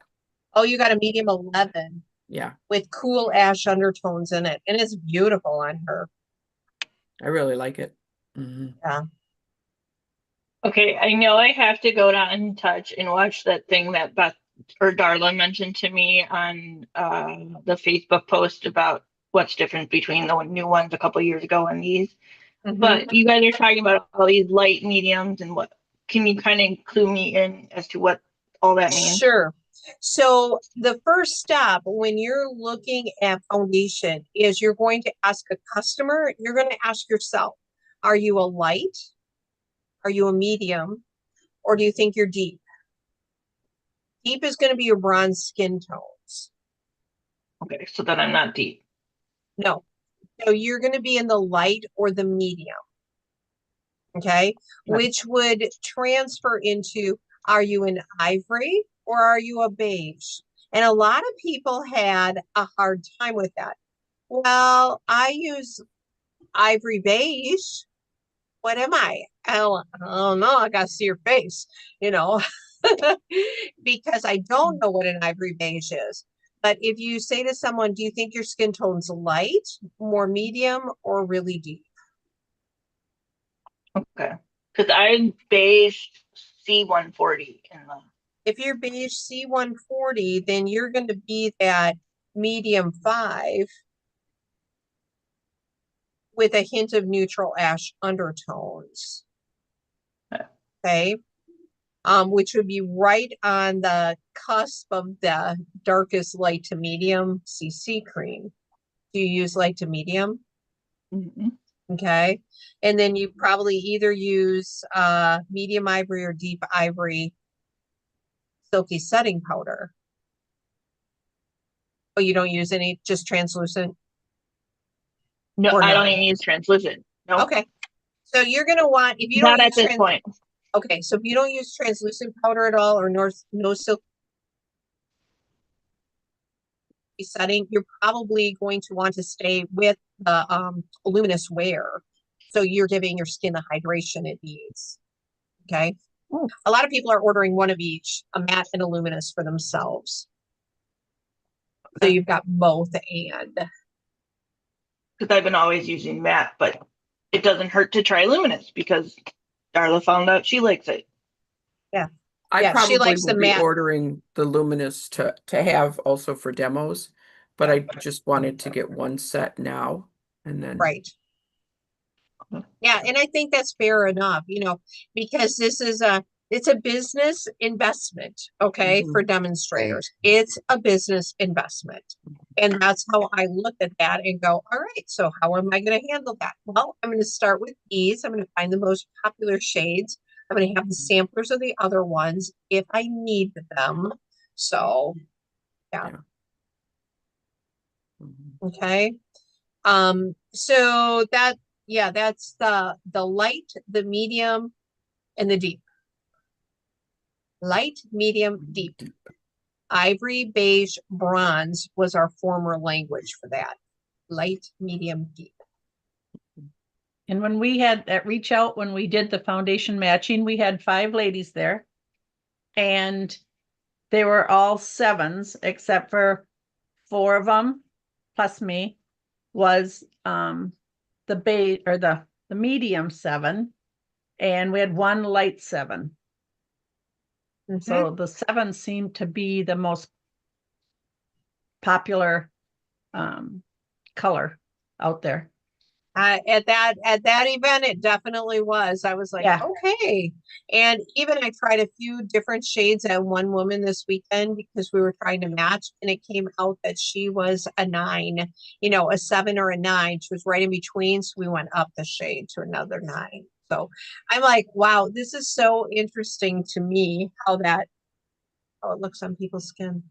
Oh, you got a medium 11 Yeah, with cool ash undertones in it. And it's beautiful on her. I really like it. Mhm. Yeah. Okay, I know I have to go down and touch and watch that thing that Beth or Darla mentioned to me on the Facebook post about what's different between the new ones a couple years ago and these. Mhm. But you guys are talking about all these light mediums and what, can you kind of clue me in as to what all that means? Sure. So the first step when you're looking at foundation is you're going to ask a customer, you're going to ask yourself, are you a light? Are you a medium? Or do you think you're deep? Deep is going to be your bronze skin tones. Okay, so then I'm not deep. No. So you're going to be in the light or the medium. Okay. Which would transfer into, are you an ivory or are you a beige? And a lot of people had a hard time with that. Well, I use ivory beige. What am I? I don't know. I got to see your face, you know, because I don't know what an ivory beige is. But if you say to someone, do you think your skin tone's light, more medium, or really deep? Okay, because I'm beige C140 in the. If you're beige C140, then you're going to be that medium 5 with a hint of neutral ash undertones. Okay. Which would be right on the cusp of the darkest light to medium CC cream. Do you use light to medium? Mhm. Okay. And then you probably either use medium ivory or deep ivory silky setting powder. Oh, you don't use any, just translucent? No, Or I not? don't even use translucent. No, Okay. So you're going to want, if you not don't at use this point. okay, so if you don't use translucent powder at all or no silk setting, you're probably going to want to stay with the luminous wear. So you're giving your skin the hydration it needs. Okay. Oh. A lot of people are ordering one of each, a matte and a luminous for themselves. So you've got both and. Because I've been always using matte, but it doesn't hurt to try luminous because Darla found out she likes it. Yeah. I Yeah, she probably likes will the be matte. ordering the luminous to have also for demos, but I just wanted to get one set now and then. Right. Yeah, and I think that's fair enough, you know, because it's a business investment, okay, Mhm. for demonstrators. It's a business investment. And that's how I look at that and go, all right, so how am I going to handle that? Well, I'm going to start with these. I'm going to find the most popular shades. I'm going to have the samplers of the other ones if I need them. So, yeah. Mhm. Okay. So that, yeah, that's the light, the medium, and the deep. Light, medium, deep. Ivory, beige, bronze was our former language for that. Light, medium, deep. And when we had at Reach Out, when we did the foundation matching, we had 5 ladies there. And they were all 7s, except for 4 of them, plus me, was the beige or the medium 7. And we had 1 light 7. So the 7 seemed to be the most popular color out there. At that event, it definitely was. I was like, Yeah. okay. And even I tried a few different shades at one woman this weekend because we were trying to match, and it came out that she was a 9, you know, a 7 or a 9. She was right in between. So we went up the shade to another 9. So I'm like, wow, this is so interesting to me how it looks on people's skin.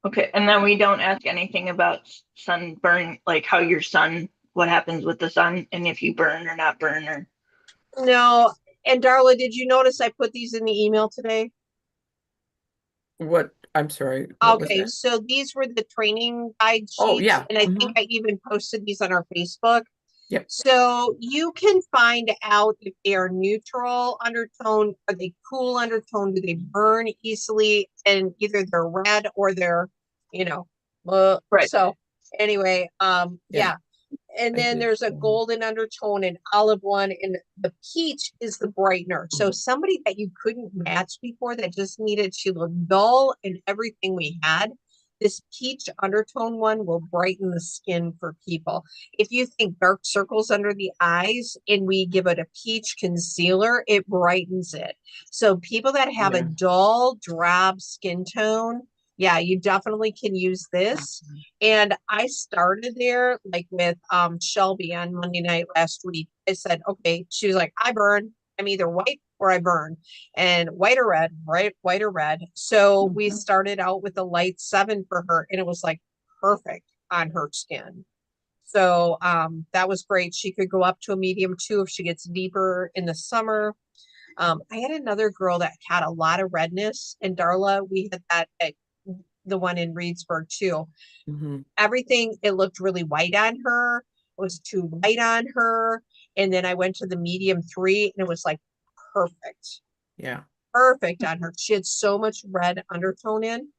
Okay, and then we don't ask anything about sunburn, like how your sun, what happens with the sun, and if you burn or not burn or. No. And Darla, did you notice I put these in the email today? What? I'm sorry. What was Okay, that? so these were the training guide Oh, sheets, yeah. and I think I even posted these on our Facebook. Yep. So you can find out if they are neutral undertone, are they cool undertone, do they burn easily, and either they're red or they're, you know, Right. so anyway, yeah. And I then did there's a too. golden undertone and olive one, and the peach is the brightener. So somebody that you couldn't match before that just needed to look dull in everything we had, this peach undertone one will brighten the skin for people. If you think dark circles under the eyes and we give it a peach concealer, it brightens it. So people that have a Yeah. dull, drab skin tone, yeah, you definitely can use this. And I started there like with Shelby on Monday night last week. I said, okay, she was like, I burn. I'm either white or I burn. And white or red, right? White or red. So we started out with a light 7 for her, and it was like perfect on her skin. So that was great. She could go up to a medium 2 if she gets deeper in the summer. I had another girl that had a lot of redness, and Darla, we had that at the one in Reedsburg too. Mhm. Everything, it looked really white on her. It was too white on her. And then I went to the medium 3 and it was like perfect, Yeah. perfect on her. She had so much red undertone in.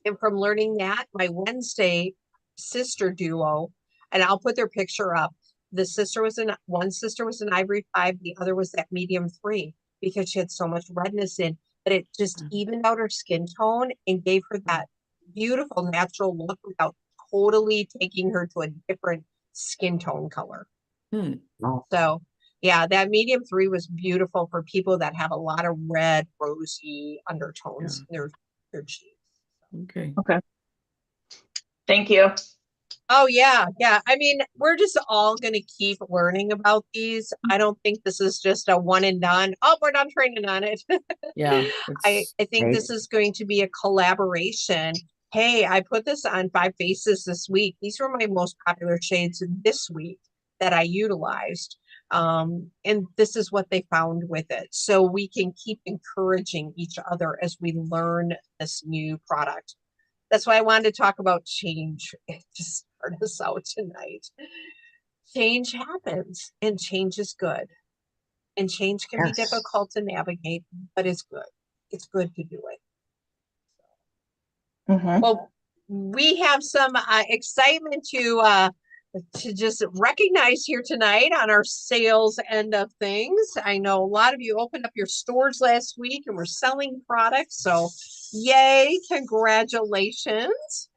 And from learning that, my Wednesday sister duo, and I'll put their picture up. One sister was an ivory 5, the other was that medium 3 because she had so much redness in, but it just evened out her skin tone and gave her that beautiful natural look without totally taking her to a different skin tone color. Hmm. So yeah, that medium 3 was beautiful for people that have a lot of red, rosy undertones in their cheeks. Okay. Okay. Thank you. Oh yeah, yeah. I mean, we're just all going to keep learning about these. I don't think this is just a one and done. Oh, we're done training on it. Yeah. I think this is going to be a collaboration. Hey, I put this on 5 Faces this week. These were my most popular shades this week that I utilized. And this is what they found with it. So we can keep encouraging each other as we learn this new product. That's why I wanted to talk about change to start us out tonight. Change happens and change is good. And change can be Yes. difficult to navigate, but it's good. It's good to do it. Mhm. Well, we have some excitement to just recognize here tonight on our sales end of things. I know a lot of you opened up your stores last week and were selling products. So yay, congratulations.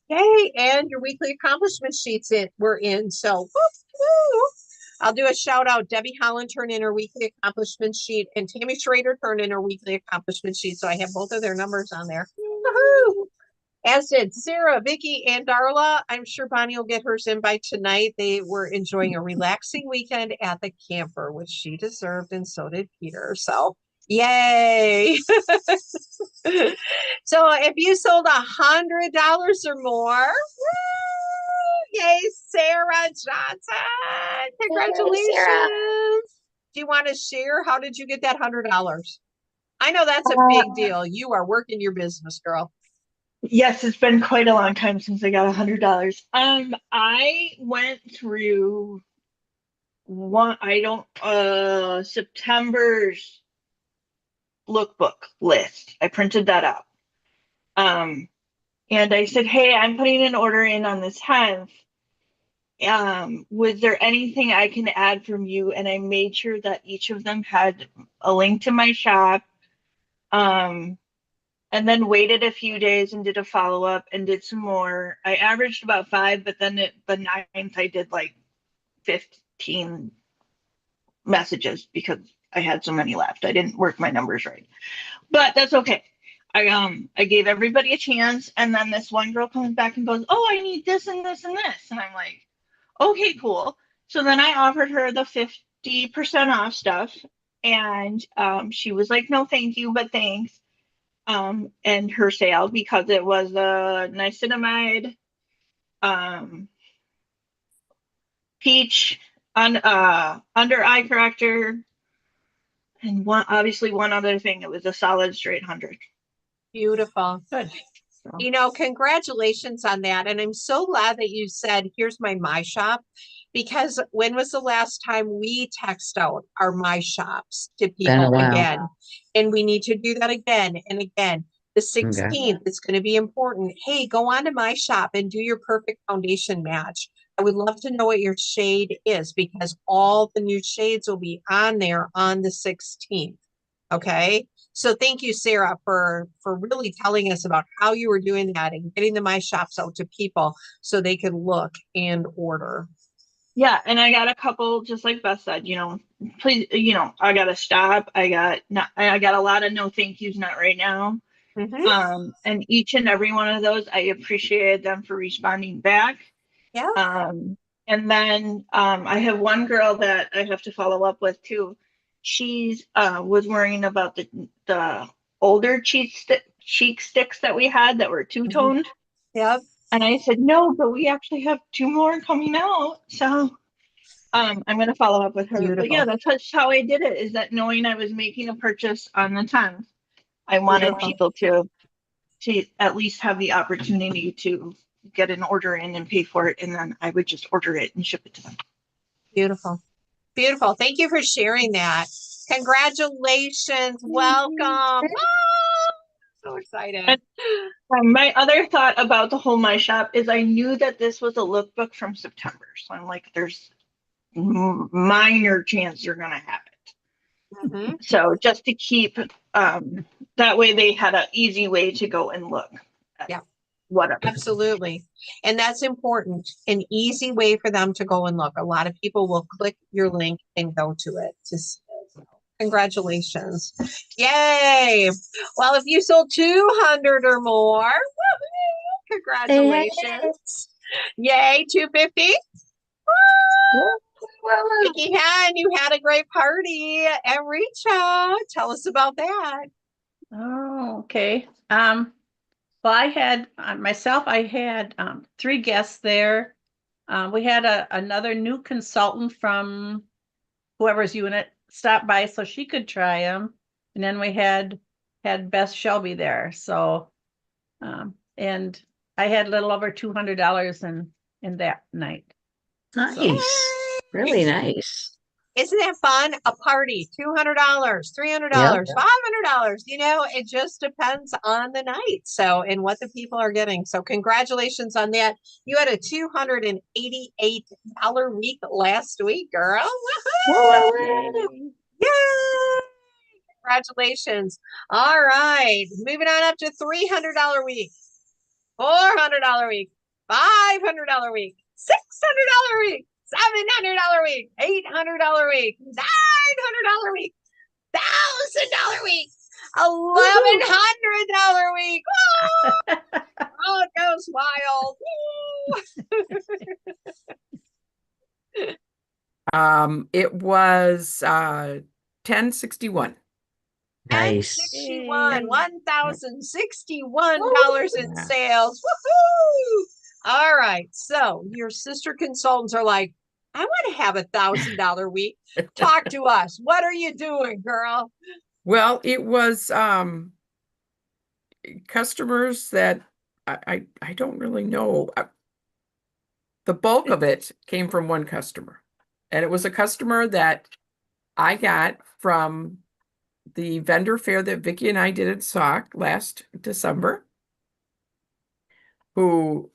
Yay, and your weekly accomplishment sheets we're in. So woo. I'll do a shout out. Debbie Holland turned in her weekly accomplishment sheet, and Tammy Schrader turned in her weekly accomplishment sheet. So I have both of their numbers on there. Woohoo! As did Sarah, Vicky, and Darla. I'm sure Bonnie will get hers in by tonight. They were enjoying a relaxing weekend at the camper, which she deserved, and so did Peter. So, yay! So, if you sold $100 or more, woo, yay, Sarah Johnson! Congratulations! Do you want to share? How did you get that $100? I know that's a big deal. You are working your business, girl. Yes, it's been quite a long time since I got $100. I went through September's lookbook list. I printed that out. And I said, hey, I'm putting an order in on the 10th. Was there anything I can add from you? And I made sure that each of them had a link to my shop. And then waited a few days and did a follow-up and did some more. I averaged about 5, but then the 9th I did like 15 messages because I had so many left. I didn't work my numbers right, but that's okay. I gave everybody a chance, and then this one girl comes back and goes, "Oh, I need this and this and this," and I'm like, "Okay, cool." So then I offered her the 50% off stuff, and she was like, "No, thank you, but thanks." And her sale, because it was a niacinamide, peach, under eye corrector, and one other thing. It was a solid straight 100. Beautiful. Good. You know, congratulations on that. And I'm so glad that you said, here's my shop, because when was the last time we text out our my shops to Been a people while. again? And we need to do that again and again. The Okay. 16th, it's going to be important. Hey, go on to my shop and do your perfect foundation match. I would love to know what your shade is because all the new shades will be on there on the 16th. Okay. So thank you, Sarah, for really telling us about how you were doing that and getting the My Shops out to people so they could look and order. Yeah, and I got a couple, just like Beth said, please, I got to stop. I got a lot of no thank yous, not right now. And each and every one of those, I appreciated them for responding back. Yeah. And then I have one girl that I have to follow up with too. She's was worrying about the older cheek sticks that we had that were two-toned. Yep. And I said, no, but we actually have 2 more coming out. So I'm going to follow up with her. But yeah, Beautiful. that's how I did it, is that knowing I was making a purchase on the 10th, I wanted Beautiful. people to at least have the opportunity to get an order in and pay for it. And then I would just order it and ship it to them. Beautiful. Beautiful. Thank you for sharing that. Congratulations. Welcome. Oh, so excited. And my other thought about the whole My Shop is I knew that this was a lookbook from September. So I'm like, there's minor chance you're going to have it. So just to keep, that way they had an easy way to go and look. Yeah. Whatever. Absolutely. And that's important. An easy way for them to go and look. A lot of people will click your link and go to it. Congratulations. Yay. Well, if you sold 200 or more, woohoo, congratulations. Yay, 250. Vicky Han, you had a great party at Richa. Tell us about that. Oh, okay. Well, I had myself, I had 3 guests there. We had another new consultant from whoever's unit stop by so she could try them. And then we had Beth Shelby there. So, and I had a little over $200 in that night. Nice. Really nice. Isn't that fun? A party, $200, $300, $500, it just depends on the night. So, and what the people are getting. So congratulations on that. You had a $288 week last week, girl. Woohoo! Yay! Congratulations. All right. Moving on up to $300 week, $400 week, $500 week, $600 week, $700 week, $800 week, $900 week, $1,000 week, $1,100 week. Oh, it goes wild. It was 1061. Nice. 61, $1,061 in sales. Woohoo! All right. So your sister consultants are like, I want to have $1,000 week. Talk to us. What are you doing, girl? Well, it was customers that I don't really know. The bulk of it came from one customer. And it was a customer that I got from the vendor fair that Vicki and I did at SAUC last December, who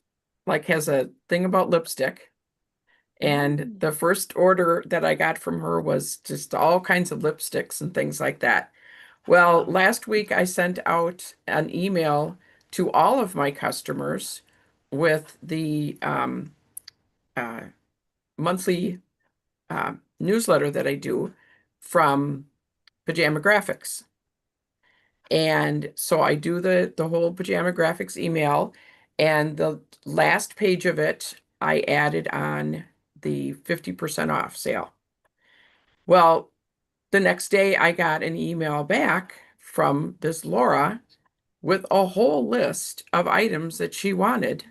has a thing about lipstick. And the first order that I got from her was just all kinds of lipsticks and things like that. Well, last week I sent out an email to all of my customers with the monthly newsletter that I do from Pajama Graphics. And so I do the whole Pajama Graphics email, and the last page of it, I added on the 50% off sale. Well, the next day I got an email back from this Laura with a whole list of items that she wanted.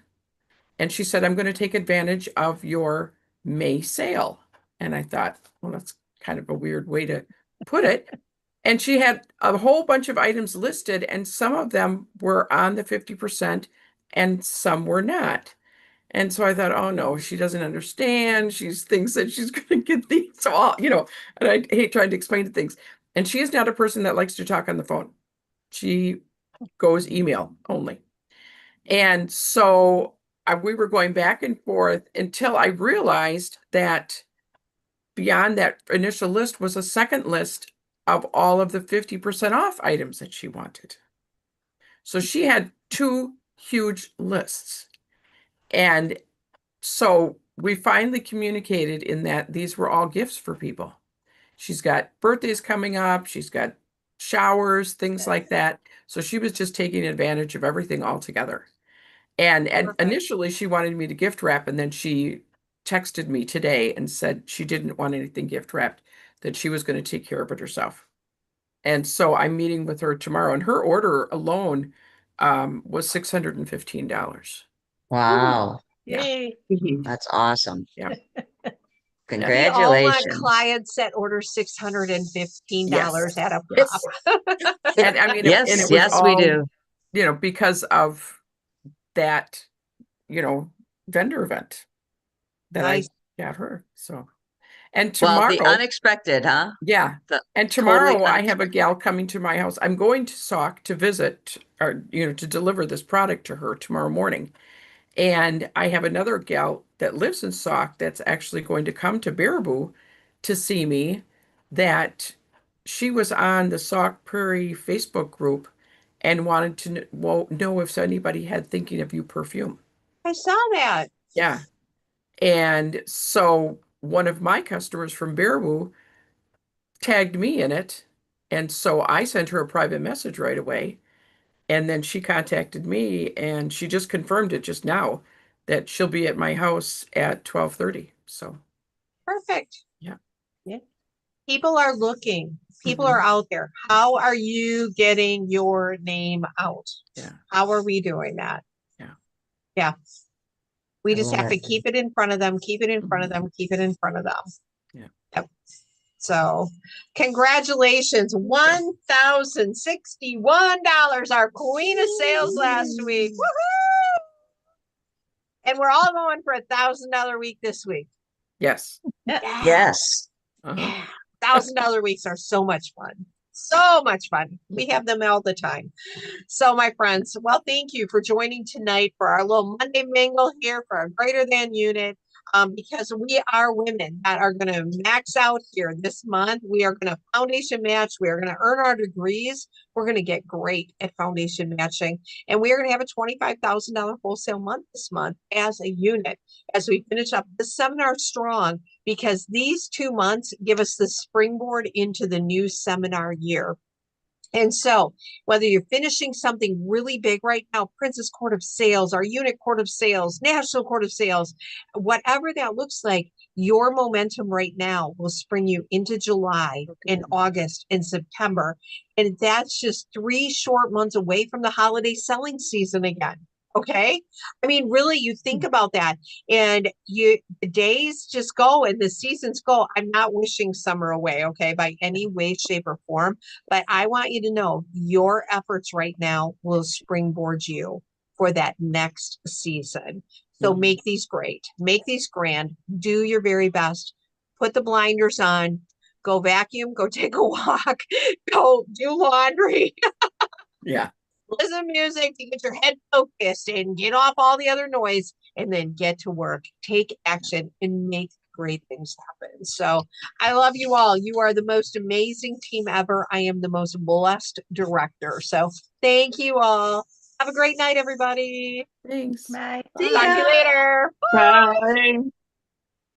And she said, I'm going to take advantage of your May sale. And I thought, well, that's kind of a weird way to put it. And she had a whole bunch of items listed, and some of them were on the 50% and some were not. And so I thought, oh no, she doesn't understand. She thinks that she's going to get these all, and I hate trying to explain to things. And she is not a person that likes to talk on the phone. She goes email only. And so we were going back and forth until I realized that beyond that initial list was a second list of all of the 50% off items that she wanted. So she had two huge lists. And so we finally communicated in that these were all gifts for people. She's got birthdays coming up, she's got showers, things like that. So she was just taking advantage of everything all together. And Perfect. initially she wanted me to gift wrap, and then she texted me today and said she didn't want anything gift wrapped, that she was going to take care of it herself. And so I'm meeting with her tomorrow, and her order alone was $615. Wow. Yeah. Yay. That's awesome. Yeah. We all want Congratulations. clients that order $615 Yes. at a Yes. pop. And I mean, Yes, and it was yes, we all, do. because of that, vendor event that Nice. I got her. So, and Well, tomorrow, the unexpected, huh? yeah. The And totally tomorrow I have a unexpected. gal coming to my house. I'm going to Sauk to visit, or, to deliver this product to her tomorrow morning. And I have another gal that lives in Sauk that's actually going to come to Baraboo to see me, that she was on the Sauk Prairie Facebook group and wanted to know if anybody had Thinking of You perfume. I saw that. Yeah. And so one of my customers from Baraboo tagged me in it. And so I sent her a private message right away. And then she contacted me, and she just confirmed it just now that she'll be at my house at 12:30. So, Perfect. yeah. Yeah. People are looking. People Mhm. are out there. How are you getting your name out? Yeah. How are we doing that? Yeah. Yeah. We I just love have to it. keep it in front of them, keep it in front of them, keep it in front of them. Yeah. Yep. So congratulations. $1,061. Our queen of sales last week. Woohoo! And we're all going for $1,000 week this week. Yes. Yeah. Yes. Uh-huh. Yeah. $1,000 weeks are so much fun. So much fun. We have them all the time. So, my friends, well, thank you for joining tonight for our little Monday mingle here for our greater than unit. Because we are women that are going to max out here this month. We are going to foundation match. We are going to earn our degrees. We're going to get great at foundation matching. And we are going to have a $25,000 wholesale month this month as a unit as we finish up the seminar strong, because these 2 months give us the springboard into the new seminar year. And so whether you're finishing something really big right now, Princess Court of Sales, our unit court of sales, national court of sales, whatever that looks like, your momentum right now will spring you into July and August and September. And that's just 3 short months away from the holiday selling season again. Okay. I mean, really, you think about that, and the days just go and the seasons go. I'm not wishing summer away, okay, by any way, shape, or form. But I want you to know your efforts right now will springboard you for that next season. So make these great, make these grand, do your very best, put the blinders on, go vacuum, go take a walk, go do laundry, Yeah. listen to music to get your head focused and get off all the other noise, and then get to work, take action, and make great things happen. So I love you all. You are the most amazing team ever. I am the most blessed director. So thank you all. Have a great night, everybody. Thanks. Bye. Talk to you later. Bye.